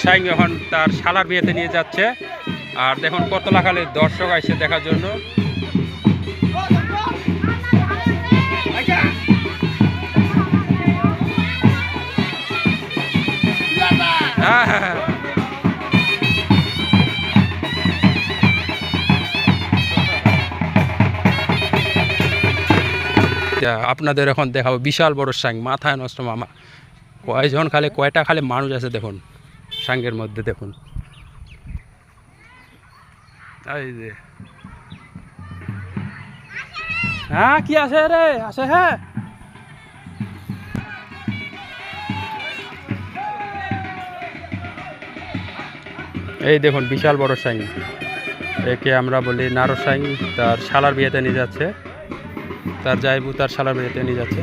Saying এখন তার শালার বিয়েতে নিয়ে যাচ্ছে। আর দেখুন কত লাখালে দর্শক আসছে দেখার জন্য। হ্যাঁ হ্যাঁ আপনাদের এখন দেখাবো বিশাল বড় সাং, মাথায় নষ্ট মামা। কয়জন খালি কয়টা খালি মানুষ আছে দেখুন সাঙ্গের মধ্যে। দেখুন এই যে হ্যাঁ কি আছে রে, আছে হ্যাঁ। এই দেখুন বিশাল বড় সাং, একে আমরা বলি নারদ সাং। তার শালার বিয়েতে নিয়ে যাচ্ছে, তার জায়বু তার শালার বিয়েতে নিয়ে যাচ্ছে।